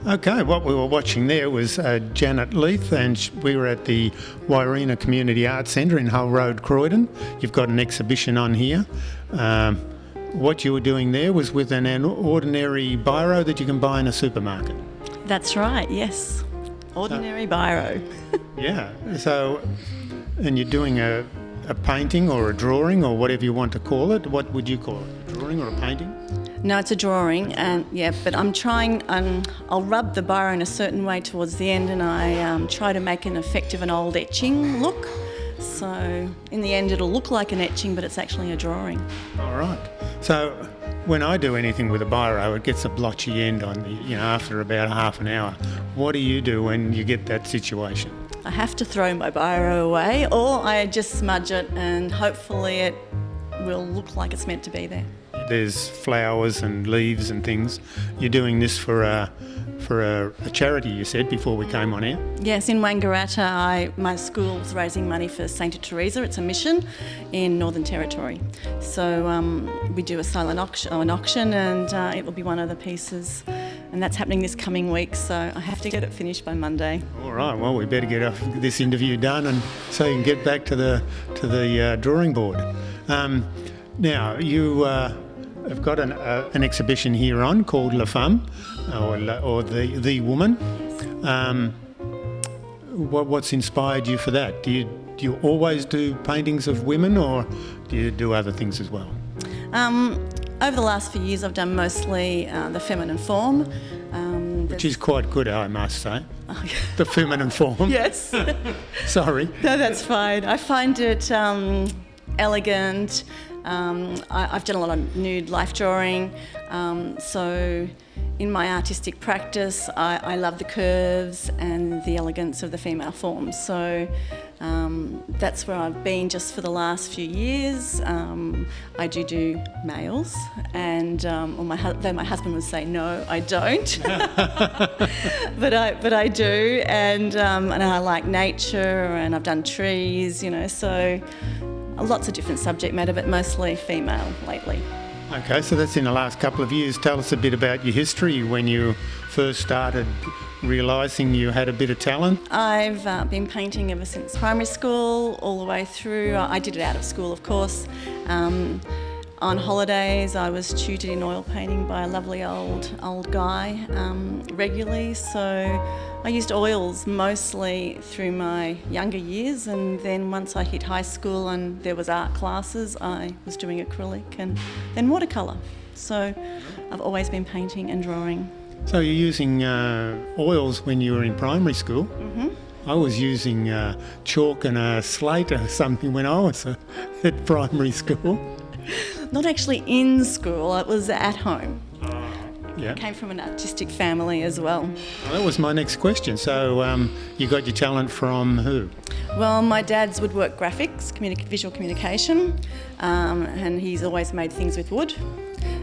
Okay, what we were watching there was Janet Leith, and we were at the Wairina Community Arts Centre in Hull Road, Croydon. You've got an exhibition on here. What you were doing there was with an ordinary biro that you can buy in a supermarket. That's right, yes. Ordinary biro. Yeah, so, and you're doing a painting or a drawing or whatever you want to call it. What would you call it, a drawing or a painting? No, it's a drawing, and but I'm trying, I'll rub the biro in a certain way towards the end, and I try to make an effect of an old etching look. So in the end it'll look like an etching, but it's actually a drawing. All right. So when I do anything with a biro, it gets a blotchy end on the, after about half an hour. What do you do when you get that situation? I have to throw my biro away, or I just smudge it and hopefully it will look like it's meant to be there. There's flowers and leaves and things. You're doing this for a charity, you said, before we came on air? Yes, in Wangaratta, my school's raising money for St Teresa. It's a mission in Northern Territory. So we do a silent auction, and it will be one of the pieces. And that's happening this coming week, so I have to get it finished by Monday. All right, well, we better get this interview done and so you can get back to the drawing board. Now, you have got an exhibition here on called La Femme, or the Woman. What's inspired you for that? Do you always do paintings of women, or do you do other things as well? Over the last few years, I've done mostly the feminine form. Which is quite good, I must say. Oh, yeah. The feminine form. Yes. Sorry. No, that's fine. I find it elegant. I've done a lot of nude life drawing, so in my artistic practice I love the curves and the elegance of the female form, so that's where I've been just for the last few years. I do males, and though my husband would say no, I don't, but I do, and I like nature, and I've done trees, so lots of different subject matter, but mostly female lately. Okay, so that's in the last couple of years. Tell us a bit about your history when you first started realising you had a bit of talent. I've been painting ever since primary school, all the way through. I did it out of school, of course. On holidays, I was tutored in oil painting by a lovely old guy regularly, so I used oils mostly through my younger years, and then once I hit high school and there was art classes, I was doing acrylic and then watercolour. So I've always been painting and drawing. So you're using oils when you were in primary school? Mm-hmm. I was using chalk and a slate or something when I was at primary school. Not actually in school, it was at home. Yeah. I came from an artistic family as well. Well, that was my next question. So you got your talent from who? Well, my dad's woodwork graphics, visual communication, and he's always made things with wood.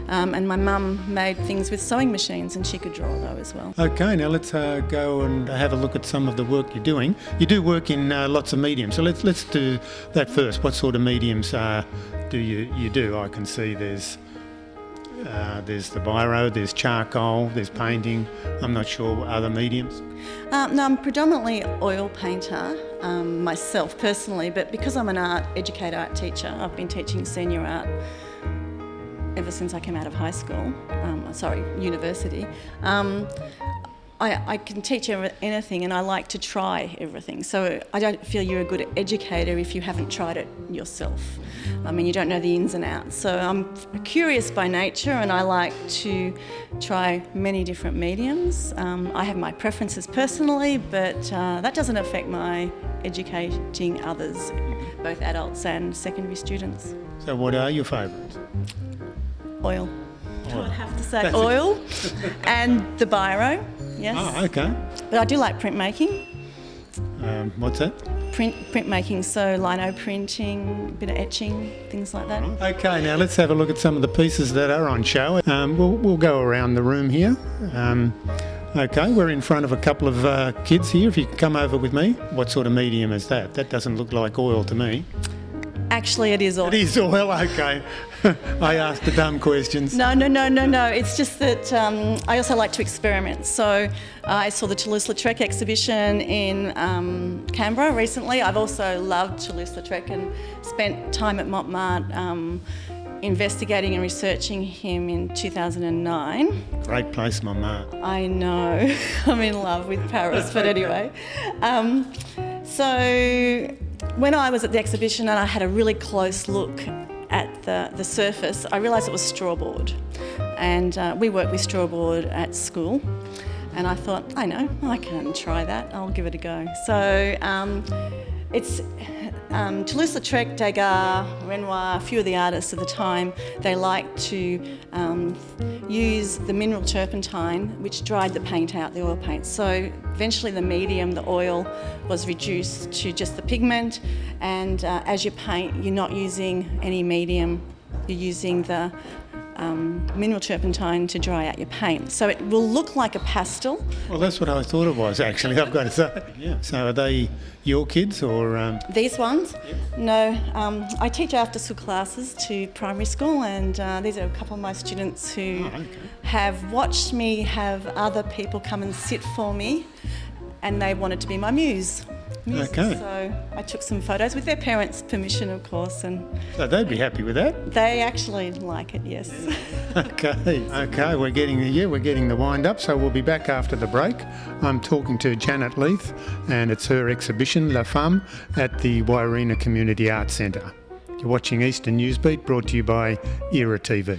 And my mum made things with sewing machines, and she could draw though as well. Okay, now let's go and have a look at some of the work you're doing. You do work in lots of mediums, so let's do that first. What sort of mediums do you do? I can see there's the biro, there's charcoal, there's painting. I'm not sure what other mediums. No, I'm predominantly oil painter myself personally, but because I'm an art educator, art teacher, I've been teaching senior art ever since I came out of high school, university. I can teach anything, and I like to try everything. So I don't feel you're a good educator if you haven't tried it yourself. I mean, you don't know the ins and outs. So I'm curious by nature, and I like to try many different mediums. I have my preferences personally, but that doesn't affect my educating others, both adults and secondary students. So what are your favourites? Oil. I'd have to say oil and the biro, yes. Oh, okay. But I do like printmaking. What's that? Printmaking, so lino printing, a bit of etching, things like that. Okay, now let's have a look at some of the pieces that are on show. We'll go around the room here. Okay, we're in front of a couple of kids here. If you can come over with me. What sort of medium is that? That doesn't look like oil to me. Actually, it is oil. It is oil, okay. I asked the dumb questions. No. It's just that I also like to experiment. So I saw the Toulouse-Lautrec exhibition in Canberra recently. I've also loved Toulouse-Lautrec and spent time at Montmartre investigating and researching him in 2009. Great place, Montmartre. I know, I'm in love with Paris, but anyway. So when I was at the exhibition and I had a really close look at the surface, I realised it was strawboard. And we work with strawboard at school. And I thought, I know, I can try that, I'll give it a go. So it's Toulouse-Lautrec, Degas, Renoir, a few of the artists of the time, they liked to use the mineral turpentine, which dried the paint out, the oil paint. So eventually the medium, the oil, was reduced to just the pigment, and as you paint, you're not using any medium, you're using the mineral turpentine to dry out your paint. So it will look like a pastel. Well, that's what I thought it was, actually, I've got to say. Yeah. So are they your kids or...? These ones? Yep. No, I teach after-school classes to primary school, and these are a couple of my students who have watched me have other people come and sit for me, and they wanted to be my muse. Okay. So I took some photos with their parents' permission, of course, and So they'd be happy with that. they actually like it, yes. Okay, we're getting the wind up, so we'll be back after the break. I'm talking to Janet Leith, and it's her exhibition La Femme at the Wairina Community Arts Centre. You're watching Eastern Newsbeat, brought to you by Era TV.